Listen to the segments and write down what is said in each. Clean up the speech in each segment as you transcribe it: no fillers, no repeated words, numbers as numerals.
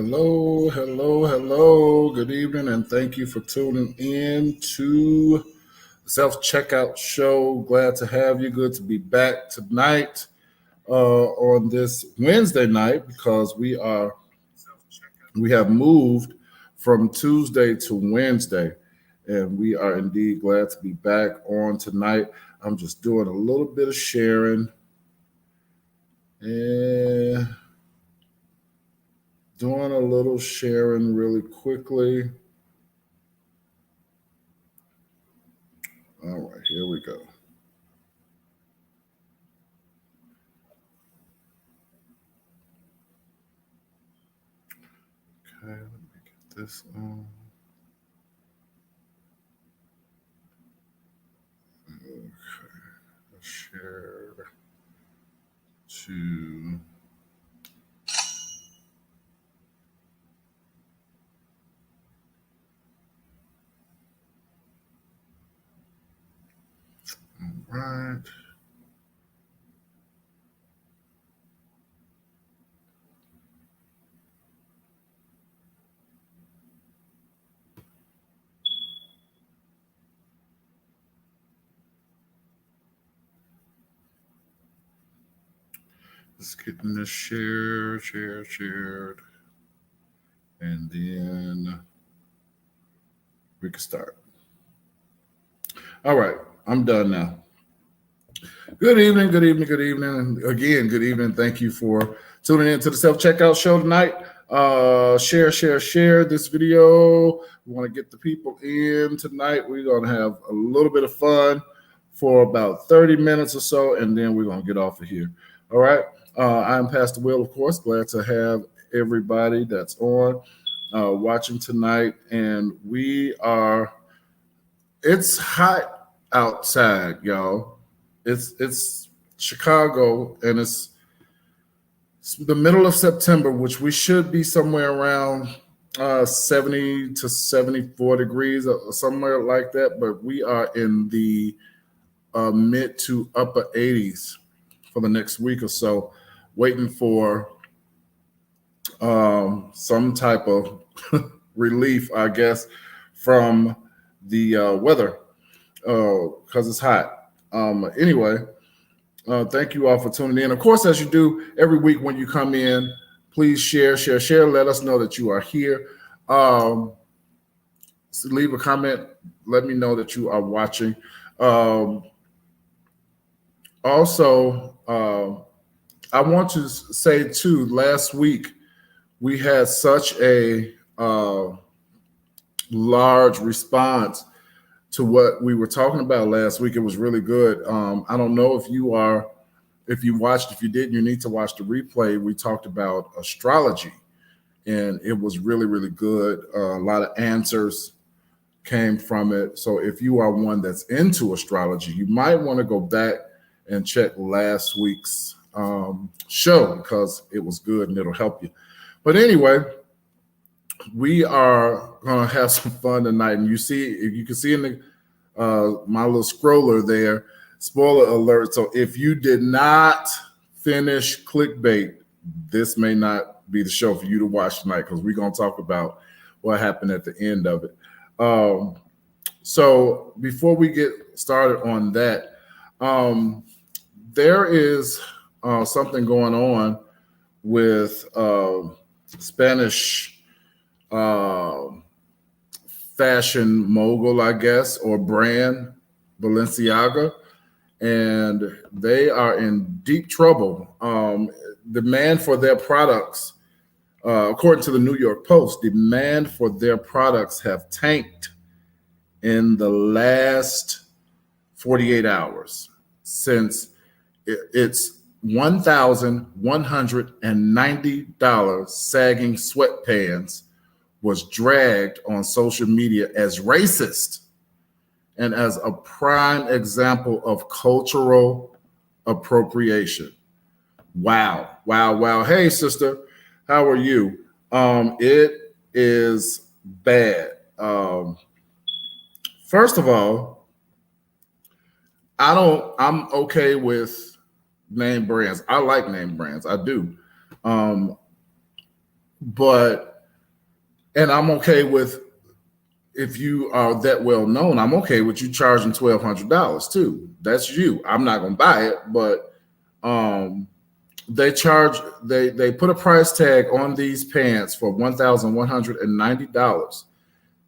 Hello, hello, hello. Good evening, and thank you for tuning in to the Self Checkout Show. Glad to have you. Good to be back tonight on this Wednesday night because we have moved from Tuesday to Wednesday, and we are indeed glad to be back on tonight. I'm just doing a little bit of sharing and doing a little sharing really quickly. All right, here we go. Okay, let me get this on. Okay, share to. All right. Let's get in this shared, and then we can start. All right, I'm done now. Good evening, good evening, good evening. And again, good evening. Thank you for tuning in to the Self Checkout Show tonight. Share this video. We want to get the people in tonight. We're going to have a little bit of fun for about 30 minutes or so, and then we're going to get off of here. All right. I'm Pastor Will, of course. Glad to have everybody that's on watching tonight. And it's hot outside, y'all. It's Chicago, and it's the middle of September, which we should be somewhere around 70 to 74 degrees or somewhere like that. But we are in the mid to upper 80s for the next week or so, waiting for some type of relief, I guess, from the weather because it's hot. Anyway, thank you all for tuning in. Of course, as you do every week when you come in, please share. Let us know that you are here. So leave a comment. Let me know that you are watching. Also, I want to say too, last week we had such a large response to what we were talking about last week. It was really good. I don't know if you watched, if you didn't, you need to watch the replay. We talked about astrology, and it was really, really good. A lot of answers came from it. So if you are one that's into astrology, you might want to go back and check last week's show because it was good and it'll help you. But anyway, we are going to have some fun tonight. And you can see in the my little scroller there, spoiler alert. So if you did not finish Clickbait, this may not be the show for you to watch tonight because we're going to talk about what happened at the end of it. So before we get started on that, there is something going on with Spanish fashion mogul, I guess, or brand, Balenciaga, and they are in deep trouble. Demand for their products, according to the New York Post, demand for their products have tanked in the last 48 hours since it's $1,190 sagging sweatpants was dragged on social media as racist and as a prime example of cultural appropriation. Wow. Hey, sister, how are you? It is bad. First of all, I'm okay with name brands. I like name brands. I do. But And I'm okay with, if you are that well known, I'm okay with you charging $1,200 too. That's you. I'm not gonna buy it, but um, they put a price tag on these pants for $1,190.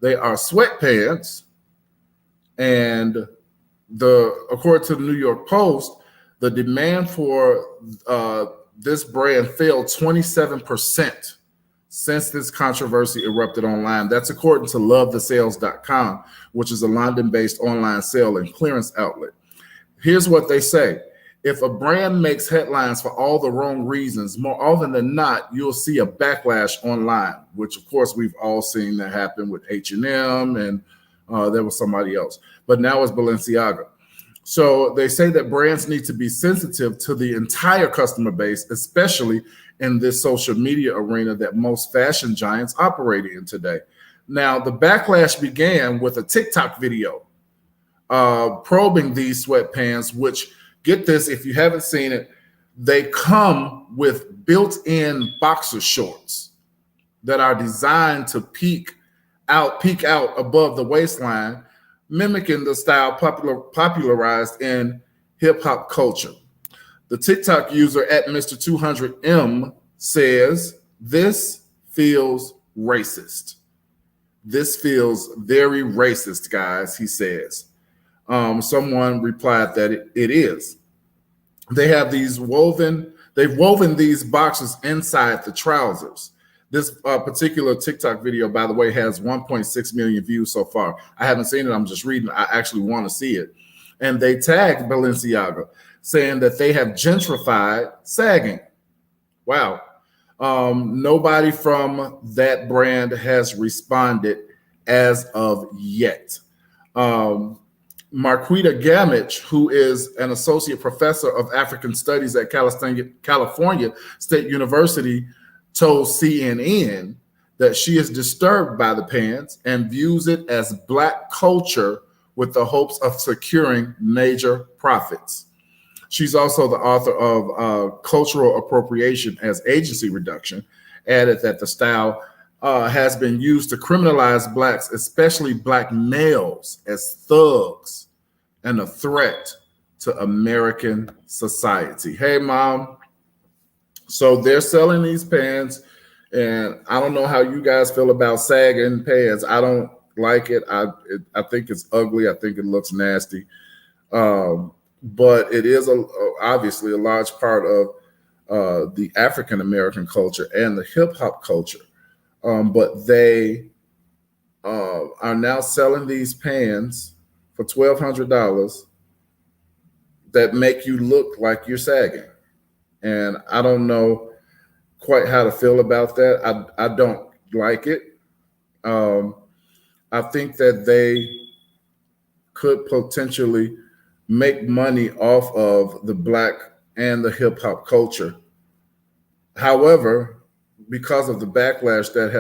They are sweatpants, and according to the New York Post, the demand for this brand fell 27% since this controversy erupted online. That's according to lovethesales.com, which is a London-based online sale and clearance outlet. Here's what they say. If a brand makes headlines for all the wrong reasons, more often than not, you'll see a backlash online, which of course we've all seen that happen with H&M, and there was somebody else. But now it's Balenciaga. So they say that brands need to be sensitive to the entire customer base, especially in this social media arena that most fashion giants operate in today. Now, the backlash began with a TikTok video probing these sweatpants, which, get this, if you haven't seen it, they come with built-in boxer shorts that are designed to peek out above the waistline, mimicking the style popularized in hip-hop culture. The TikTok user at Mr. 200M says, "This feels racist. This feels very racist, guys," he says. Someone replied that it is. They've woven these boxes inside the trousers. This particular TikTok video, by the way, has 1.6 million views so far. I haven't seen it. I'm just reading. I actually want to see it. And they tagged Balenciaga, saying that they have gentrified sagging. Wow. Nobody from that brand has responded as of yet. Marquita Gamage, who is an associate professor of African studies at California State University, told CNN that she is disturbed by the pants and views it as Black culture with the hopes of securing major profits. She's also the author of Cultural Appropriation as Agency Reduction, added that the style has been used to criminalize Blacks, especially Black males, as thugs and a threat to American society. Hey, Mom. So they're selling these pants, and I don't know how you guys feel about sagging pants. I don't like it. I think it's ugly. I think it looks nasty. But it is obviously a large part of the African American culture and the hip hop culture. But they are now selling these pants for $1,200 that make you look like you're sagging. And I don't know quite how to feel about that. I don't like it. I think that they could potentially make money off of the Black and the hip hop culture. However, because of the backlash that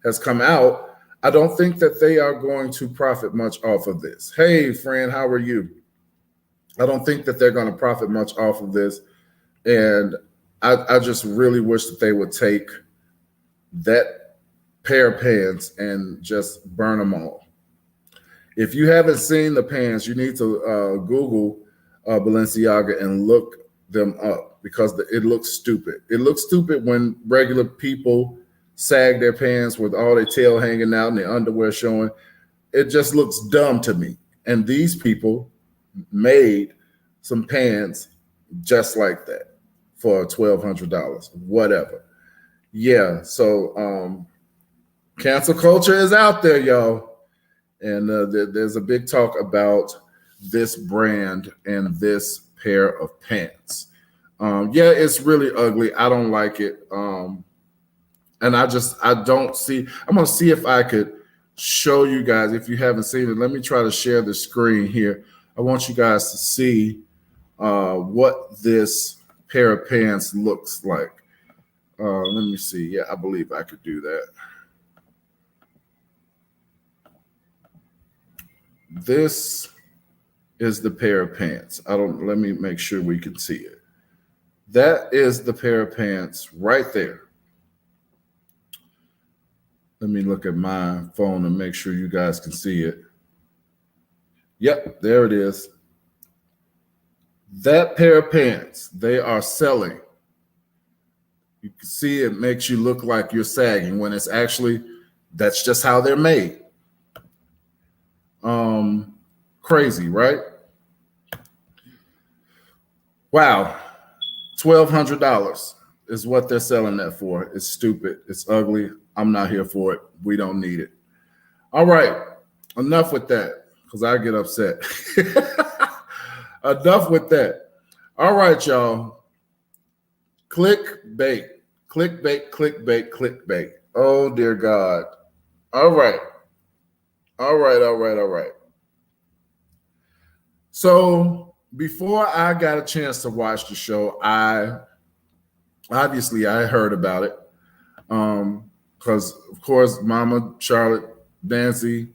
has come out, I don't think that they are going to profit much off of this. Hey, friend, how are you? I don't think that they're going to profit much off of this. And I just really wish that they would take that pair of pants and just burn them all. If you haven't seen the pants, you need to Google Balenciaga and look them up, because it looks stupid. It looks stupid when regular people sag their pants with all their tail hanging out and their underwear showing. It just looks dumb to me. And these people made some pants just like that for $1,200, whatever. Yeah, so cancel culture is out there, y'all. And there's a big talk about this brand and this pair of pants. Yeah, it's really ugly. I don't like it. And I don't see, I'm going to see if I could show you guys, if you haven't seen it. Let me try to share the screen here. I want you guys to see what this pair of pants looks like. Let me see. Yeah, I believe I could do that. This is the pair of pants. Let me make sure we can see it. That is the pair of pants right there. Let me look at my phone and make sure you guys can see it. Yep, there it is. That pair of pants, they are selling. You can see it makes you look like you're sagging when it's actually, that's just how they're made. Crazy, right? Wow. $1,200 is what they're selling that for. It's stupid. It's ugly. I'm not here for it. We don't need it. All right. Enough with that, because I get upset. Enough with that. All right, y'all. Clickbait. Clickbait, clickbait, clickbait. Oh, dear God. All right. All right. So before I got a chance to watch the show, I heard about it. Because of course, Mama Charlotte Dancy,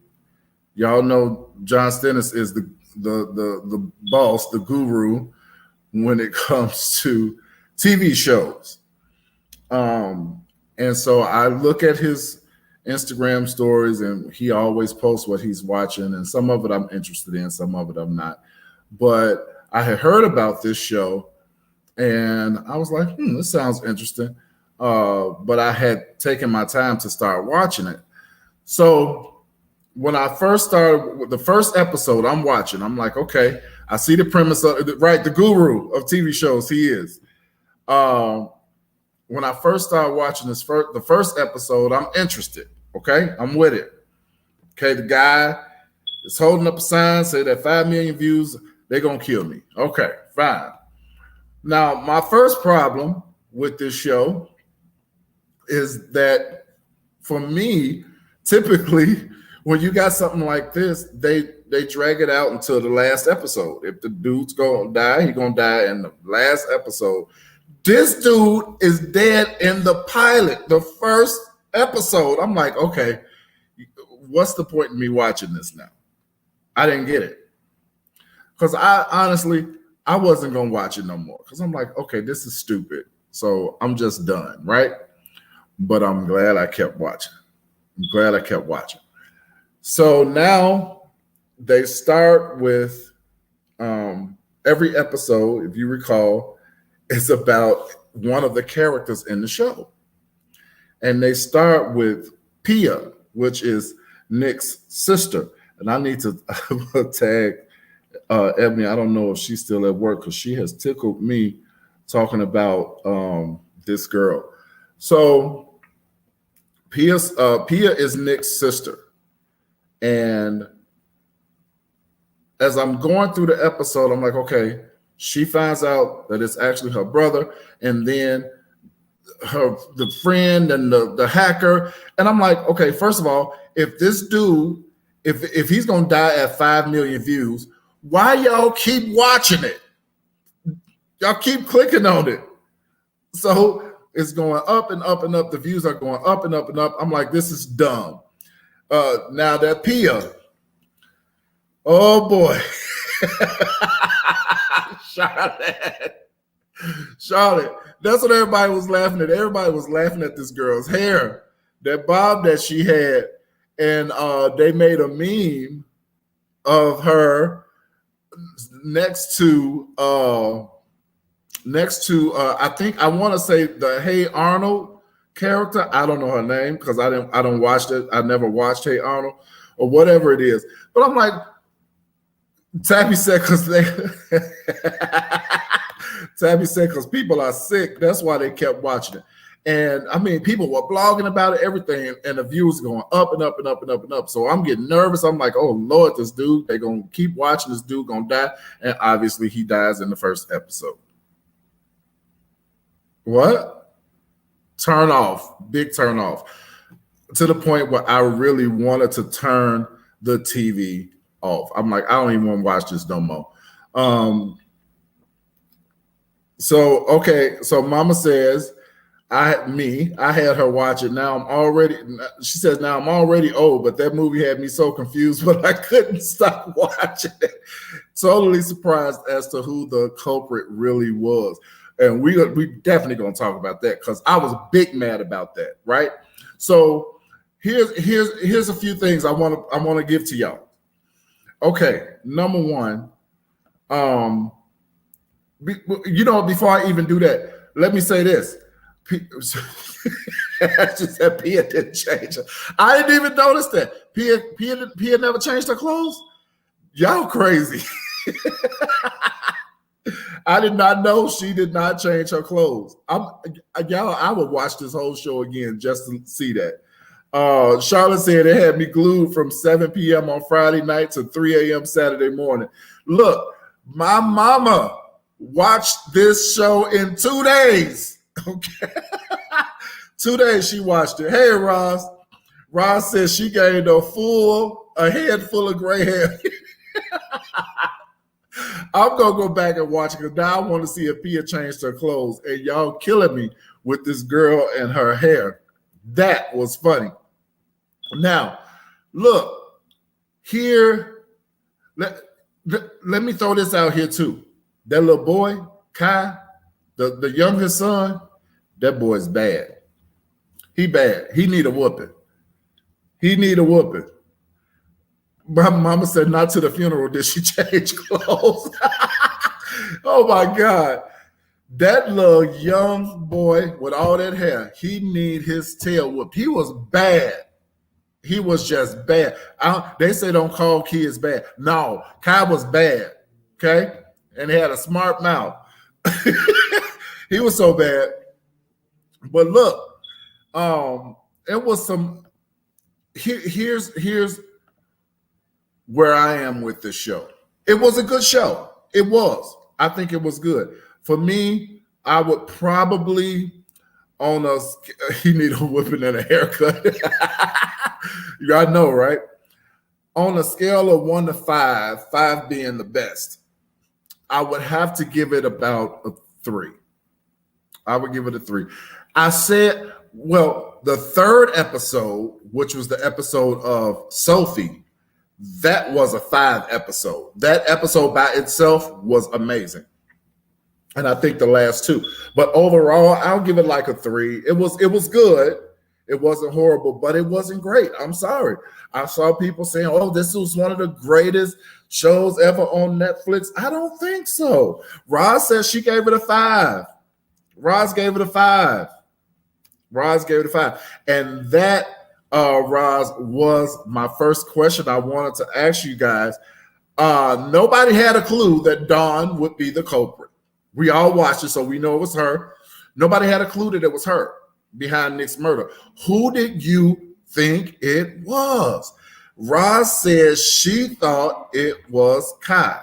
y'all know John Stennis is the boss, the guru when it comes to TV shows. And so I look at his Instagram stories, and he always posts what he's watching, and some of it I'm interested in, some of it I'm not. But I had heard about this show, and I was like, this sounds interesting. But I had taken my time to start watching it. So when I first started with the first episode, I'm watching. I'm like, okay, I see the premise of right, the guru of TV shows. He is. When I first started watching the first episode, I'm interested. Okay, I'm with it. Okay, the guy is holding up a sign, say that 5 million views, they're gonna kill me. Okay, fine. Now, my first problem with this show is that for me, typically, when you got something like this, they drag it out until the last episode. If the dude's gonna die, he's gonna die in the last episode. This dude is dead in the pilot, the first episode. I'm like, okay, what's the point in me watching this now? I didn't get it. Because I wasn't gonna watch it no more. Because I'm like, okay, this is stupid. So I'm just done, right? But I'm glad I kept watching. So now they start with every episode, if you recall, is about one of the characters in the show. And they start with Pia, which is Nick's sister. And I need to tag Ebony. I don't know if she's still at work because she has tickled me talking about this girl. So Pia is Nick's sister. And as I'm going through the episode, I'm like, okay, she finds out that it's actually her brother, and then the friend and the hacker. And I'm like, okay, first of all, if this dude, if he's gonna die at 5 million views, why y'all keep watching it? Y'all keep clicking on it. So it's going up and up and up. The views are going up and up and up. I'm like, this is dumb. Now that Pia, oh boy. Charlotte, that's what everybody was laughing at. Everybody was laughing at this girl's hair, that bob that she had, and they made a meme of her next to I think I want to say the Hey Arnold character. I don't know her name because I don't watch it. I never watched Hey Arnold or whatever it is. But I'm like, Tabby said because Tabby said because people are sick. That's why they kept watching it. And I mean, people were blogging about it, everything, and the views going up and up and up and up and up. So I'm getting nervous. I'm like, oh Lord, this dude, they're gonna keep watching this dude gonna die. And obviously he dies in the first episode. What? Turn off, big turn off. To the point where I really wanted to turn the TV off. I'm like, I don't even want to watch this no more. So Mama says, I had her watch it. She says, now I'm already old, but that movie had me so confused, but I couldn't stop watching it. Totally surprised as to who the culprit really was. And we definitely going to talk about that because I was big mad about that, right? So Here's a few things I want to give to y'all. Okay, number one, before I even do that, let me say this. I just said Pia didn't change her. I didn't even notice that. Pia never changed her clothes. Y'all crazy. I did not know she did not change her clothes. I would watch this whole show again just to see that. Charlotte said it had me glued from 7 p.m. on Friday night to 3 a.m. Saturday morning. Look, my mama watched this show in 2 days. Okay. 2 days she watched it. Hey, Roz. Roz says she gained a head full of gray hair. I'm going to go back and watch it because now I want to see if Pia changed her clothes. And y'all killing me with this girl and her hair. That was funny. Now, look, here, let me throw this out here too. That little boy, Kai, the youngest son, that boy's bad. He bad. He need a whooping. My mama said not to the funeral did she change clothes. Oh my God. That little young boy with all that hair, he need his tail whooped. He was bad. He was just bad. They say don't call kids bad. No, Kai was bad, okay? And he had a smart mouth. He was so bad. But look, it was some, here's where I am with this show. It was a good show. It was. I think it was good. For me, I would probably he need a whipping and a haircut. You gotta know, right? On a scale of 1 to 5, 5 being the best, I would have to give it about a 3. I would give it a 3. I said, well, the third episode, which was the episode of Sophie, that was a 5 episode. That episode by itself was amazing. And I think the last 2. But overall, I'll give it like a 3. It was good. It wasn't horrible, but it wasn't great. I'm sorry. I saw people saying, oh, this was one of the greatest shows ever on Netflix. I don't think so. Roz says she gave it a 5. Roz gave it a 5. And that, Roz, was my first question I wanted to ask you guys. Nobody had a clue that Dawn would be the culprit. We all watched it, so we know it was her. Nobody had a clue that it was her behind Nick's murder. Who did you think it was? Roz says she thought it was Kai.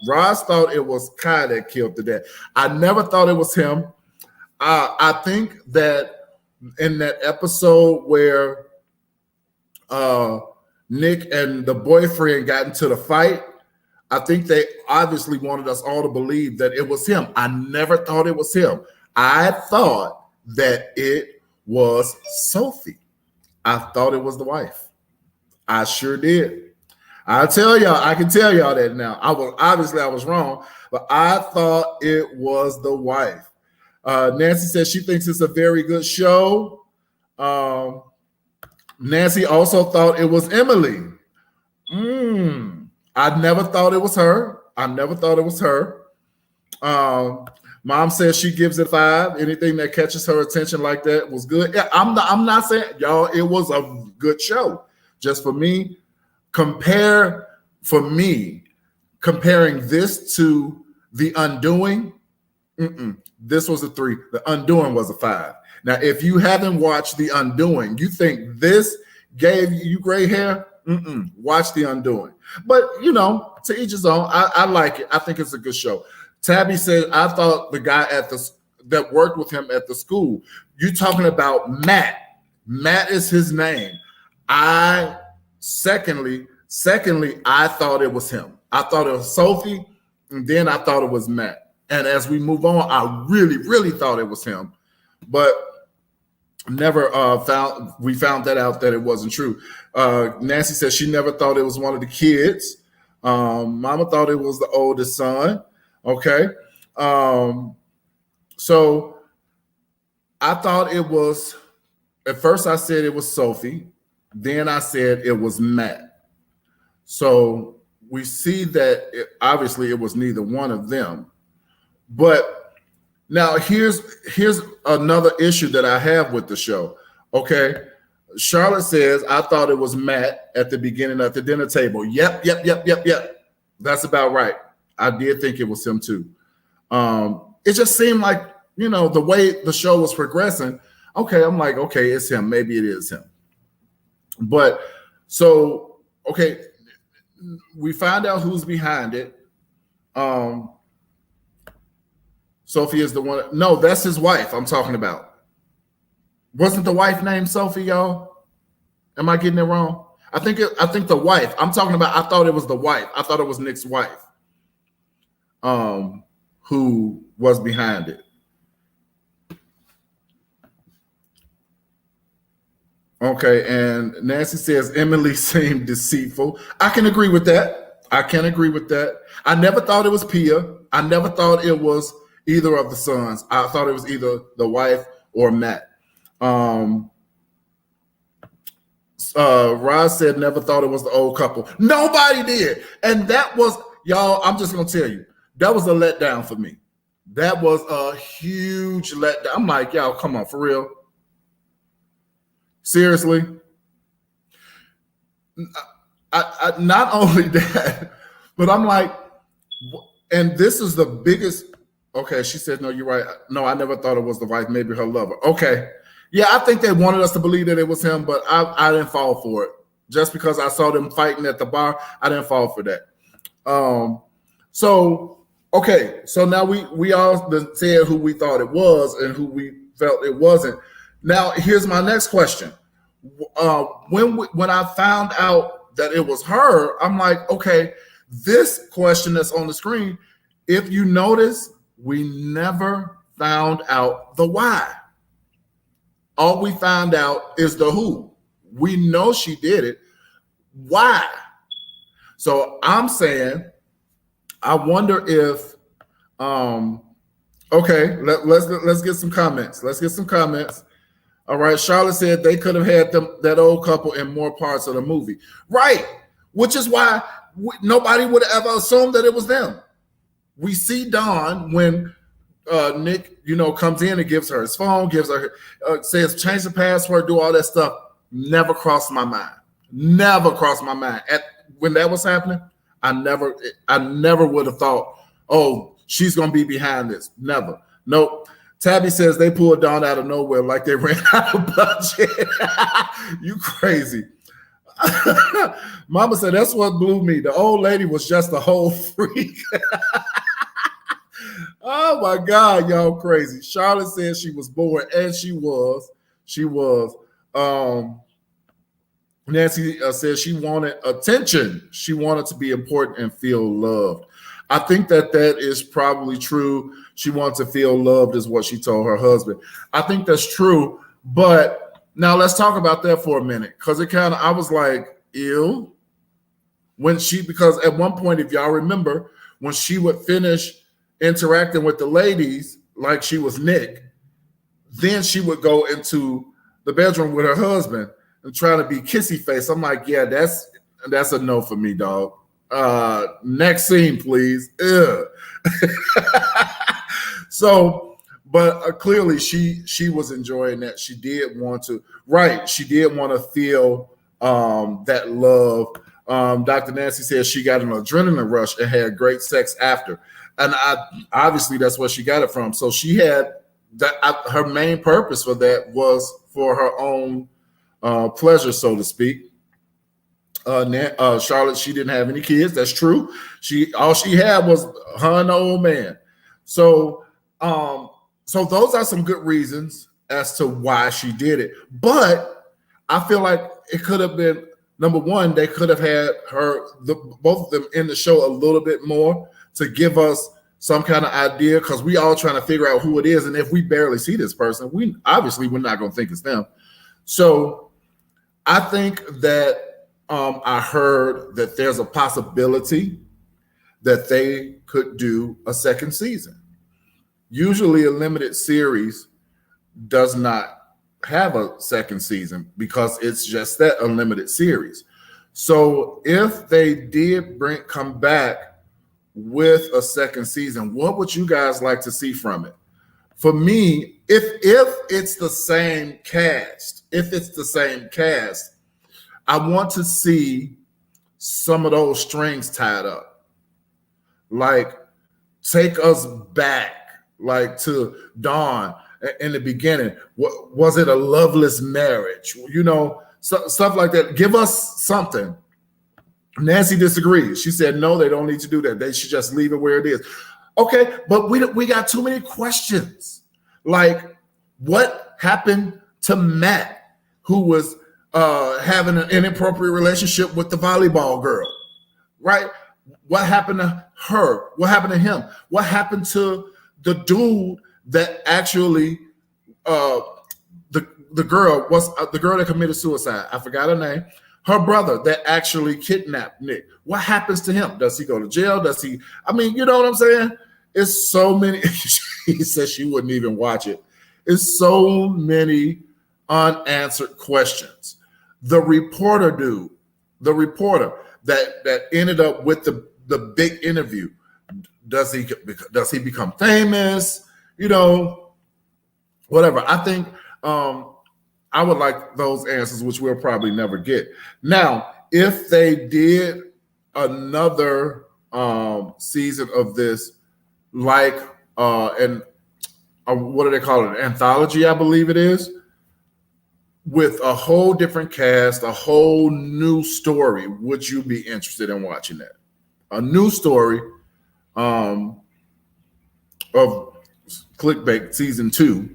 Roz thought it was Kai that killed the dad. I never thought it was him. I think that in that episode where Nick and the boyfriend got into the fight, I think they obviously wanted us all to believe that it was him. I never thought it was him. I thought that it was Sophie. I thought it was the wife. I sure did. I can tell y'all that now. I was wrong, but I thought it was the wife. Nancy says she thinks it's a very good show. Nancy also thought it was Emily. I never thought it was her. Mom says she gives it 5. Anything that catches her attention like that was good. Yeah, I'm not saying, y'all, it was a good show. Just for me, comparing this to The Undoing, this was a 3. The Undoing was a 5. Now, if you haven't watched The Undoing, you think this gave you gray hair? Watch The Undoing. But, to each his own. I like it. I think it's a good show. Tabby said, I thought the guy that worked with him at the school, you talking about Matt. Matt is his name. Secondly, I thought it was him. I thought it was Sophie, and then I thought it was Matt. And as we move on, I really, really thought it was him. But never we found that out that it wasn't true. Nancy says she never thought it was one of the kids. Mama thought it was the oldest son. Okay. So I thought it was At first I said it was Sophie. Then I said it was Matt. So we see that obviously it was neither one of them. But now here's another issue that I have with the show. Okay. Charlotte says, I thought it was Matt at the beginning of the dinner table. Yep. That's about right. I did think it was him too. It just seemed like, the way the show was progressing, okay, I'm like, okay, it's him. Maybe it is him. But so, okay, we find out who's behind it. Sophie is the one. No, that's his wife I'm talking about. Wasn't the wife named Sophie, y'all? Am I getting it wrong? I think the wife. I'm talking about. I thought it was the wife. I thought it was Nick's wife. Who was behind it? Okay, and Nancy says Emily seemed deceitful. I can agree with that. I never thought it was Pia. I never thought it was either of the sons. I thought it was either the wife or Matt. Roz said never thought it was the old couple. Nobody did. And that was, y'all, I'm just going to tell you, that was a letdown for me. That was a huge letdown. I'm like, y'all, come on, for real. Seriously. I not only that, but I'm like, and this is the biggest. Okay, she said, no, you're right. No, I never thought it was the wife, maybe her lover. Okay. Yeah, I think they wanted us to believe that it was him, but I didn't fall for it. Just because I saw them fighting at the bar, I didn't fall for that. So now we all said who we thought it was and who we felt it wasn't. Now, here's my next question. When I found out that it was her, I'm like, okay, this question that's on the screen, if you notice, we never found out the why. All we found out is the who. We know she did it. Why? So I'm saying, I wonder if, okay, let's get some comments. All right, Charlotte said they could have had that old couple in more parts of the movie. Right, which is why nobody would have ever assumed that it was them. We see Dawn when Nick, comes in and gives her his phone, says change the password, do all that stuff. Never crossed my mind. When that was happening, I never would have thought, oh, she's gonna be behind this. Never. Nope. Tabby says they pulled Dawn out of nowhere like they ran out of budget. You crazy. Mama said that's what blew me. The old lady was just a whole freak. Oh my God, y'all crazy. Charlotte said she was bored, and she was. Nancy says she wanted attention. She wanted to be important and feel loved. I think that is probably true. She wants to feel loved is what she told her husband. I think that's true. But now let's talk about that for a minute. Because I was like, ew. Because at one point, if y'all remember, when she would finish interacting with the ladies like she was Nick, then she would go into the bedroom with her husband and try to be kissy face. I'm like, yeah, that's a no for me, dog. Next scene, please. So, but clearly she was enjoying that. She did want to feel that love. Dr. Nancy says she got an adrenaline rush and had great sex after. And obviously that's where she got it from. So she had that. Her main purpose for that was for her own pleasure, so to speak. Charlotte, she didn't have any kids. That's true. All she had was her and the old man. So those are some good reasons as to why she did it. But I feel like it could have been, number one, they could have had both of them in the show a little bit more to give us some kind of idea, because we all trying to figure out who it is. And if we barely see this person, we're not going to think it's them. So I think that I heard that there's a possibility that they could do a second season. Usually a limited series does not have a second season because it's just that unlimited series. So if they did come back with a second season, what would you guys like to see from it? For me, if it's the same cast, I want to see some of those strings tied up. Like, take us back, like, to Dawn in the beginning. Was it a loveless marriage? You know, stuff like that. Give us something. Nancy disagrees. She said, no, they don't need to do that. They should just leave it where it is. Okay, but we got too many questions. Like, what happened to Matt, who was having an inappropriate relationship with the volleyball girl, right? What happened to her? What happened to him? What happened to the dude that actually, the girl was the girl that committed suicide? I forgot her name. Her brother that actually kidnapped Nick. What happens to him? Does he go to jail? Does he? I mean, you know what I'm saying? It's so many. She says she wouldn't even watch it. It's so many unanswered questions. The reporter dude, the reporter that ended up with the big interview, does he become famous? You know, whatever. I think I would like those answers, which we'll probably never get. Now, if they did another season of this, like what do they call it? An anthology, I believe it is, with a whole different cast, a whole new story, would you be interested in watching that? A new story of Clickbait season 2.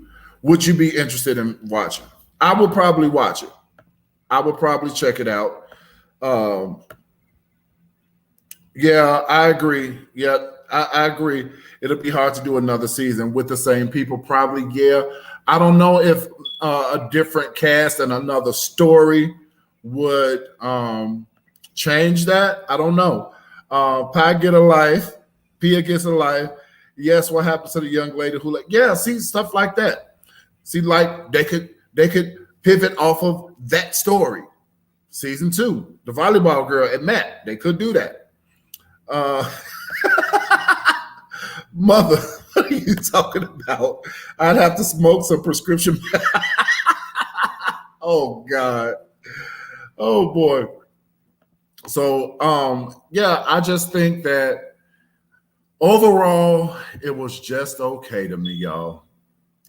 Would you be interested in watching? I would probably watch it. I would probably check it out. Yeah, I agree. Yeah, I agree. It'll be hard to do another season with the same people. Probably, yeah. I don't know if a different cast and another story would change that. I don't know. Pie get a life. Pia gets a life. Yes, what happens to the young lady who, like, yeah, see, stuff like that. See, like, they could pivot off of that story. Season 2, the volleyball girl and Matt, they could do that. Mother, what are you talking about? I'd have to smoke some prescription. Oh God. Oh boy. So yeah, I just think that overall it was just okay to me, y'all.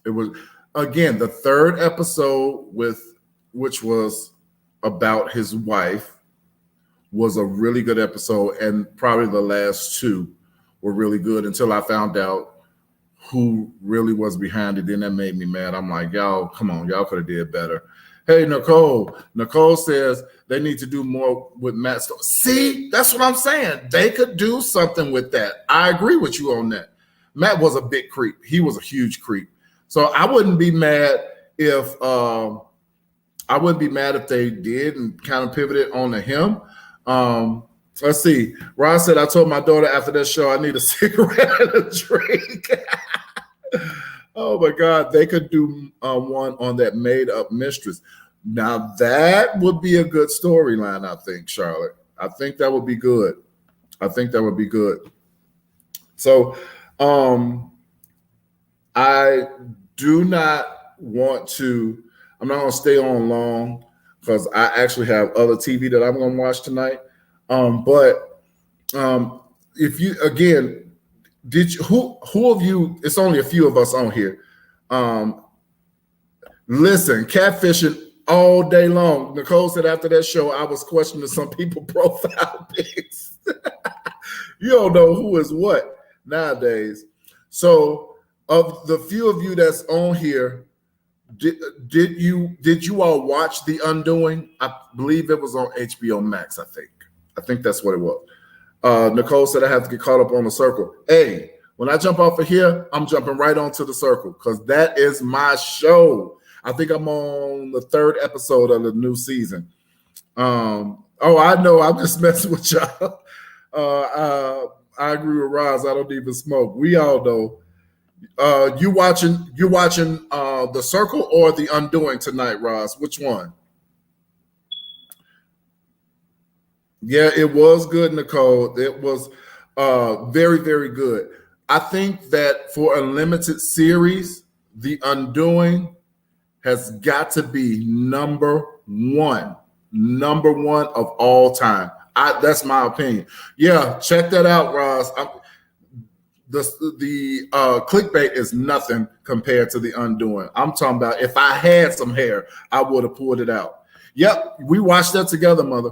It was, again, the third episode, which was about his wife, was a really good episode, and probably the last 2 were really good until I found out who really was behind it. Then that made me mad. I'm like, y'all, come on, y'all could have did better. Hey, Nicole. Nicole says they need to do more with Matt Stone. See, that's what I'm saying. They could do something with that. I agree with you on that. Matt was a big creep. He was a huge creep. So I wouldn't be mad if they did and kind of pivoted onto him. Let's see. Ron said, I told my daughter after that show I need a cigarette and a drink. Oh my God, they could do one on that made up mistress. Now that would be a good storyline, I think, Charlotte. I think that would be good. So I do not want to, I'm not going to stay on long because I actually have other TV that I'm going to watch tonight. But if you, again, who of you, it's only a few of us on here. Listen, catfishing all day long. Nicole said after that show, I was questioning some people profile pics. You don't know who is what nowadays. So of the few of you that's on here, did you all watch The Undoing? I believe it was on HBO Max, I think that's what it was. Nicole said I have to get caught up on The Circle. Hey, when I jump off of here, I'm jumping right onto The Circle because that is my show. I think I'm on the 3rd episode of the new season. Oh, I know. I'm just messing with y'all. I agree with Roz. I don't even smoke. We all know You watching The Circle or The Undoing tonight, Ross? Which one? Yeah, it was good, Nicole. It was very, very good. I think that for a limited series, The Undoing has got to be number one of all time. That's my opinion. Yeah, check that out, Ross. The clickbait is nothing compared to The Undoing. I'm talking about if I had some hair, I would have pulled it out. Yep, we watched that together, mother.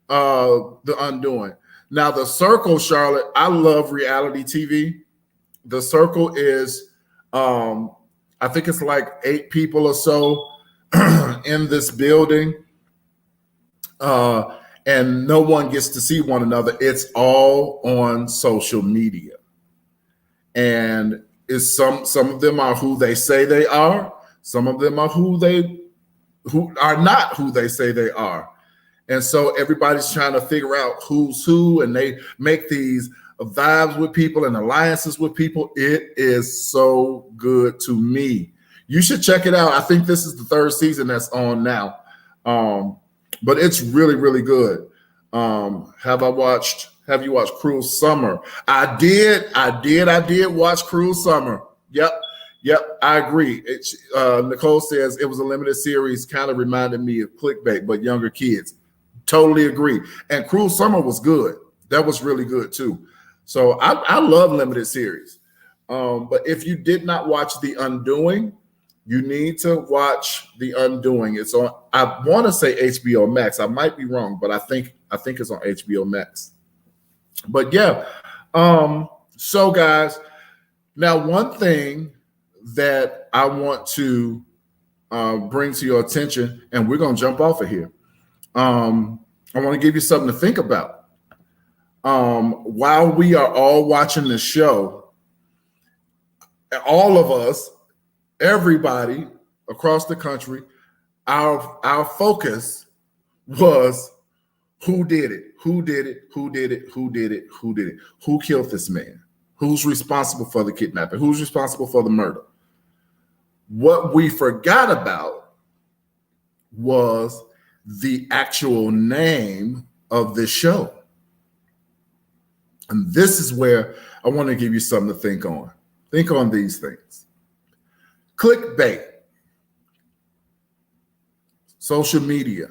The Undoing. Now, The Circle, Charlotte, I love reality TV. The Circle is, I think it's like 8 people or so in this building, and no one gets to see one another. It's all on social media, and it's some of them are who they say they are. Some of them are who are not who they say they are. And so everybody's trying to figure out who's who, and they make these vibes with people and alliances with people. It is so good to me. You should check it out. I think this is the 3rd season that's on now. But it's really, really good. Have you watched Cruel Summer? I did watch Cruel Summer. Yep, I agree. Nicole says it was a limited series, kind of reminded me of clickbait, but younger kids. Totally agree. And Cruel Summer was good. That was really good too. So I love limited series. But if you did not watch The Undoing, you need to watch The Undoing. It's on, I want to say HBO Max. I might be wrong, but I think it's on HBO Max. But yeah. So guys, now one thing that I want to bring to your attention, and we're going to jump off of here. I want to give you something to think about. While we are all watching the show, all of us, everybody across the country, our focus was who did it? Who did it? Who did it? Who did it? Who did it? Who killed this man? Who's responsible for the kidnapping? Who's responsible for the murder? What we forgot about was the actual name of this show. And this is where I want to give you something to think on. Think on these things. Clickbait, social media.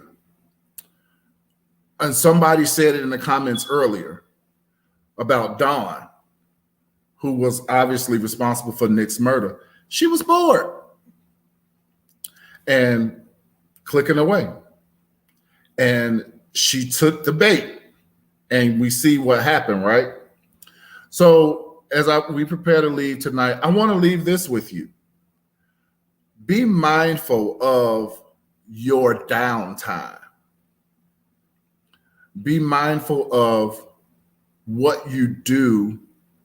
And somebody said it in the comments earlier about Dawn, who was obviously responsible for Nick's murder. She was bored and clicking away. And she took the bait, and we see what happened, right? So as we prepare to leave tonight, I want to leave this with you. Be mindful of your downtime. Be mindful of what you do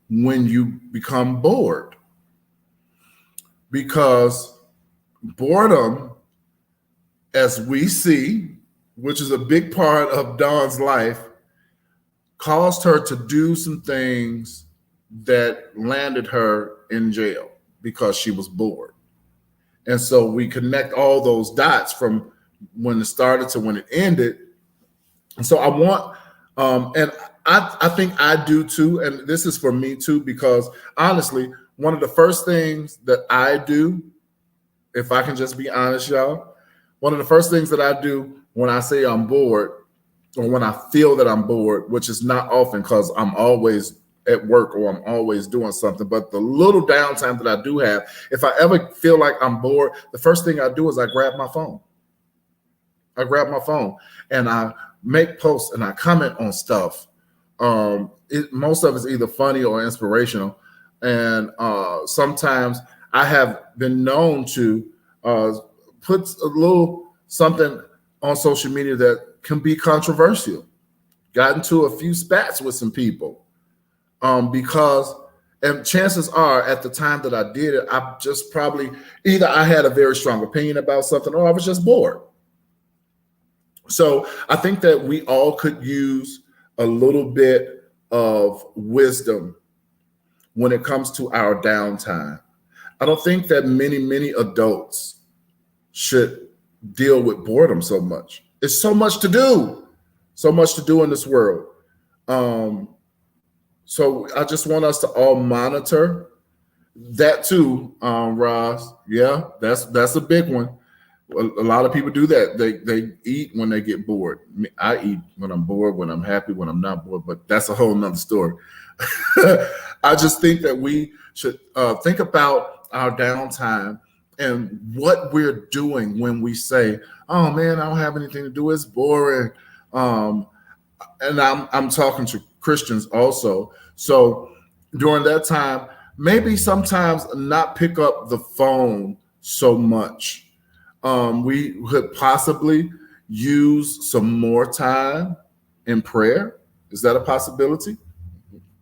when you become bored. Because boredom, as we see, which is a big part of Dawn's life, caused her to do some things that landed her in jail because she was bored. And so we connect all those dots from when it started to when it ended. And so I want, and I think I do too, and this is for me too, because honestly, one of the first things that I do, if I can just be honest, y'all, one of the first things that I do when I say I'm bored, or when I feel that I'm bored, which is not often because I'm always at work or I'm always doing something, but the little downtime that I do have, if I ever feel like I'm bored, the first thing I do is I grab my phone. I grab my phone and I make posts and I comment on stuff. Most of it's either funny or inspirational. And sometimes I have been known to put a little something on social media that can be controversial. Got into a few spats with some people because, and chances are at the time that I did it, I just probably either I had a very strong opinion about something or I was just bored. So I think that we all could use a little bit of wisdom when it comes to our downtime. I don't think that many adults should deal with boredom so much. It's so much to do, in this world. So I just want us to all monitor that too, Roz. Yeah, that's a big one. A lot of people do that. They eat when they get bored. I eat when I'm bored, when I'm happy, when I'm not bored, but that's a whole nother story. I just think that we should think about our downtime and what we're doing when we say, "Oh man, I don't have anything to do. It's boring." And I'm talking to Christians also. So during that time, maybe sometimes not pick up the phone so much. We could possibly use some more time in prayer. Is that a possibility?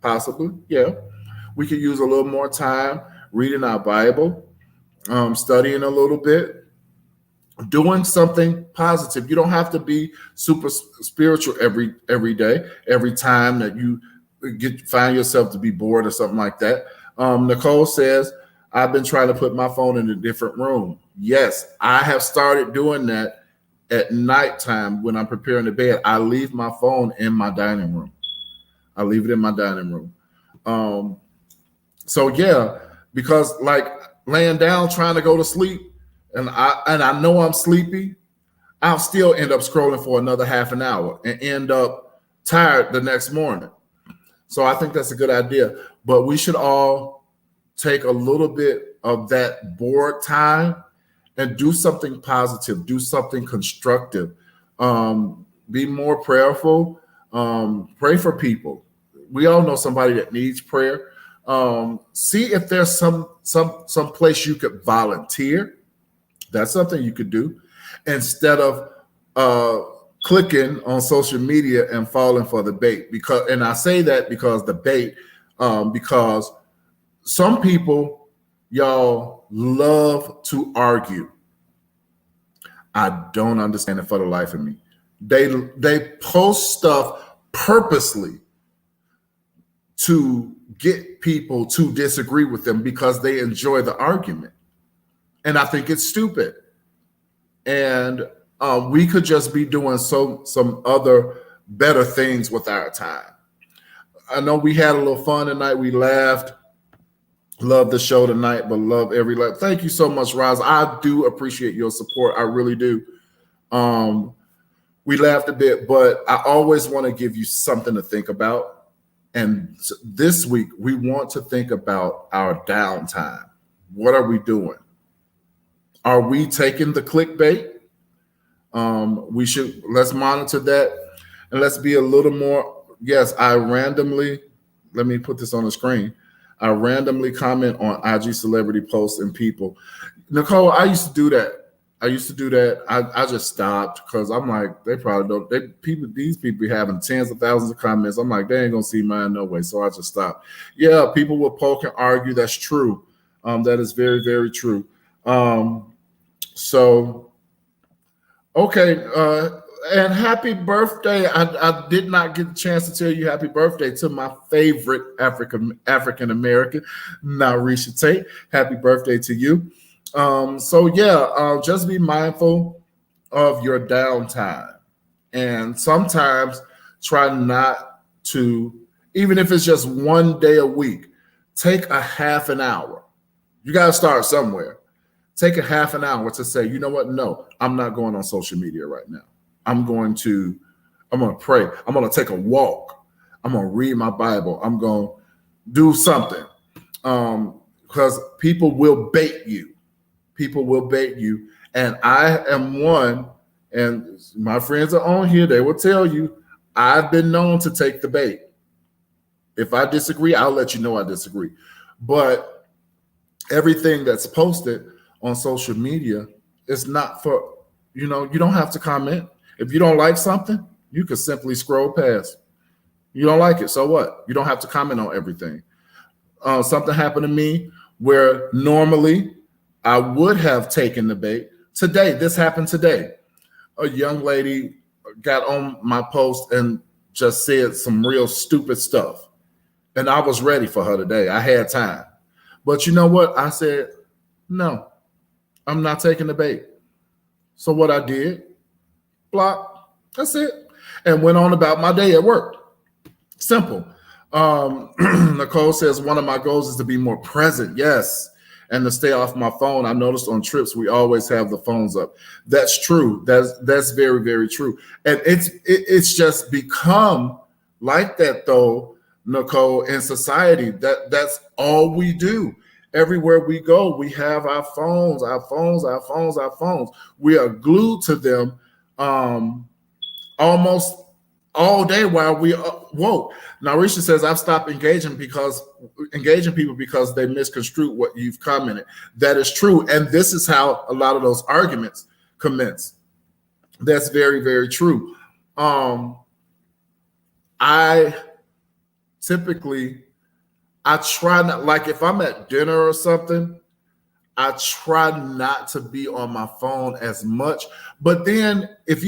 Possibly, yeah. We could use a little more time reading our Bible, studying a little bit, doing something positive. You don't have to be super spiritual every day, every time that you find yourself to be bored or something like that. Nicole says, I've been trying to put my phone in a different room. Yes, I have started doing that at nighttime when I'm preparing to bed. I leave my phone in my dining room. I leave it in my dining room. So yeah, because like laying down trying to go to sleep, and I know I'm sleepy, I'll still end up scrolling for another half an hour and end up tired the next morning. So I think that's a good idea. But we should all take a little bit of that bored time and do something positive, do something constructive, be more prayerful, pray for people. We all know somebody that needs prayer. See if there's some place you could volunteer. That's something you could do instead of clicking on social media and falling for the bait. And I say that because the bait, because some people, y'all, love to argue. I don't understand it for the life of me. They post stuff purposely to get people to disagree with them because they enjoy the argument. And I think it's stupid. And we could just be doing some other better things with our time. I know we had a little fun tonight. We laughed. Love the show tonight, but love every life. Thank you so much, Roz. I do appreciate your support. I really do. We laughed a bit, but I always want to give you something to think about. And this week, we want to think about our downtime. What are we doing? Are we taking the clickbait? Let's monitor that. And let's be a little more. Yes, let me put this on the screen. I randomly comment on IG celebrity posts and people. Nicole, I used to do that. I just stopped because I'm like, they probably don't. These people be having tens of thousands of comments. I'm like, they ain't gonna see mine no way. So I just stopped. Yeah, people will poke and argue. That's true. That is very, very true. So, okay. And happy birthday. I did not get a chance to tell you happy birthday to my favorite African American, Narisha Tate. Happy birthday to you. So yeah, just be mindful of your downtime. And sometimes try not to, even if it's just one day a week, take a half an hour. You got to start somewhere. Take a half an hour to say, you know what? No, I'm not going on social media right now. I'm going to pray. I'm going to take a walk. I'm going to read my Bible. I'm going to do something. Because people will bait you. People will bait you. And I am one, and my friends are on here. They will tell you, I've been known to take the bait. If I disagree, I'll let you know I disagree. But everything that's posted on social media is not for, you don't have to comment. If you don't like something, you can simply scroll past. You don't like it, so what? You don't have to comment on everything. Something happened to me where normally I would have taken the bait. This happened today. A young lady got on my post and just said some real stupid stuff. And I was ready for her today. I had time. But you know what? I said, no, I'm not taking the bait. So what I did, block, that's it. And went on about my day at work. Simple. Nicole says, one of my goals is to be more present. Yes. And to stay off my phone. I noticed on trips, we always have the phones up. That's true. That's very, very true. And it's just become like that though, Nicole, in society. That's all we do. Everywhere we go, we have our phones. We are glued to them almost all day while we woke. Now, Risha says, I've stopped engaging people because they misconstrued what you've commented. That is true. And this is how a lot of those arguments commence. That's very, very true. I try not, like if I'm at dinner or something, I try not to be on my phone as much. But then if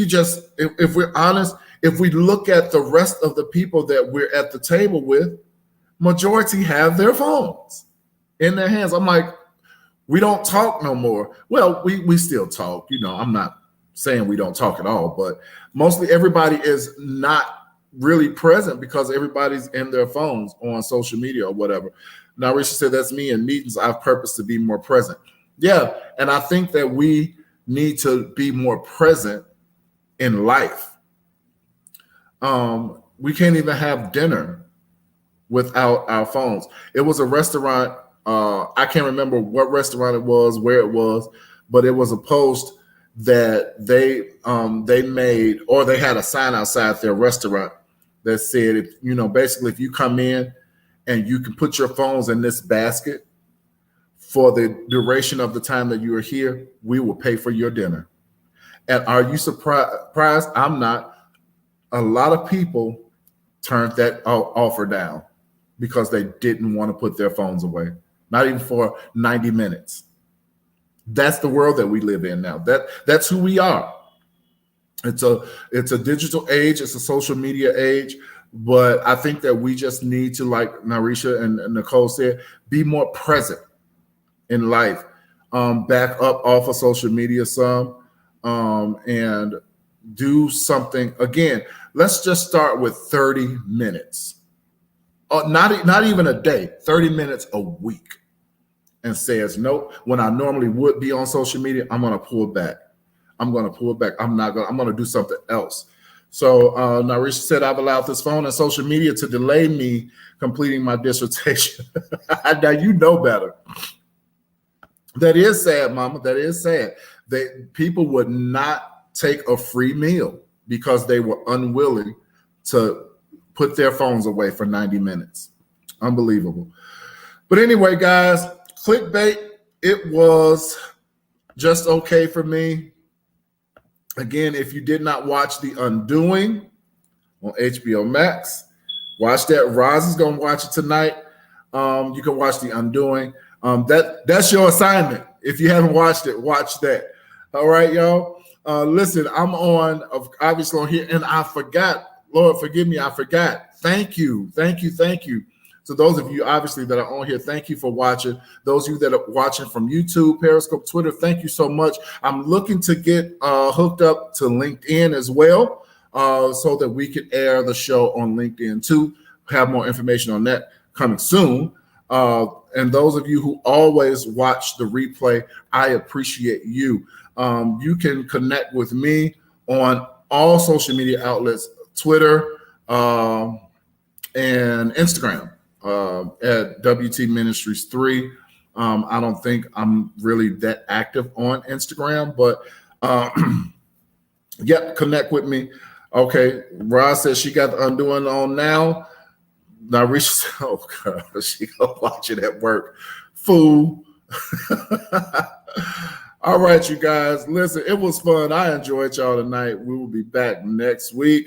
we're honest, if we look at the rest of the people that we're at the table with, majority have their phones in their hands. I'm like, we don't talk no more. Well, we still talk. I'm not saying we don't talk at all, but mostly everybody is not really present because everybody's in their phones on social media or whatever. Now, Risha said, that's me in meetings. I've purposed to be more present. Yeah, and I think that we need to be more present in life. We can't even have dinner without our phones. It was a restaurant. I can't remember what restaurant it was, where it was, but it was a post that they made, or they had a sign outside their restaurant that said, basically, if you come in and you can put your phones in this basket for the duration of the time that you are here, we will pay for your dinner. And are you surprised? I'm not. A lot of people turned that offer down because they didn't want to put their phones away, not even for 90 minutes. That's the world that we live in now. That's who we are. It's a digital age. It's a social media age. But I think that we just need to, like Narisha and Nicole said, be more present in life. Back up off of social media some and do something. Again, let's just start with 30 minutes. Not even a day, 30 minutes a week. And says, nope, when I normally would be on social media, I'm going to pull back. I'm going to do something else. So Narisha said, I've allowed this phone and social media to delay me completing my dissertation. Now you know better. That is sad, Mama. That is sad. People would not take a free meal because they were unwilling to put their phones away for 90 minutes. Unbelievable. But anyway, guys, clickbait, it was just okay for me. Again, if you did not watch The Undoing on HBO Max, watch that. Roz is going to watch it tonight. You can watch The Undoing. That's your assignment. If you haven't watched it, watch that. All right, y'all. Listen, I'm obviously on here, and I forgot. Lord, forgive me. I forgot. Thank you. So those of you, obviously, that are on here, thank you for watching. Those of you that are watching from YouTube, Periscope, Twitter, thank you so much. I'm looking to get hooked up to LinkedIn as well so that we can air the show on LinkedIn too. Have more information on that coming soon. And those of you who always watch the replay, I appreciate you. You can connect with me on all social media outlets, Twitter and Instagram. At WT Ministries 3. I don't think I'm really that active on Instagram, but yep, connect with me. Okay, Roz says she got The Undoing on now. Now, Risha, oh God, she gonna watch it at work. Fool. All right, you guys. Listen, it was fun. I enjoyed y'all tonight. We will be back next week.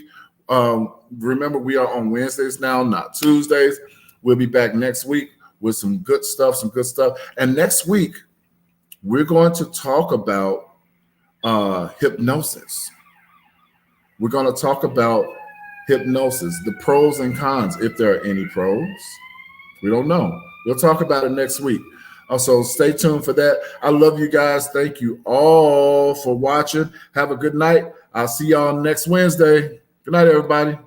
Remember, we are on Wednesdays now, not Tuesdays. We'll be back next week with some good stuff. And next week, we're going to talk about hypnosis. We're going to talk about hypnosis, the pros and cons, if there are any pros, We don't know. We'll talk about it next week. Also, stay tuned for that. I love you guys. Thank you all for watching. Have a good night. I'll see y'all next Wednesday. Good night, everybody.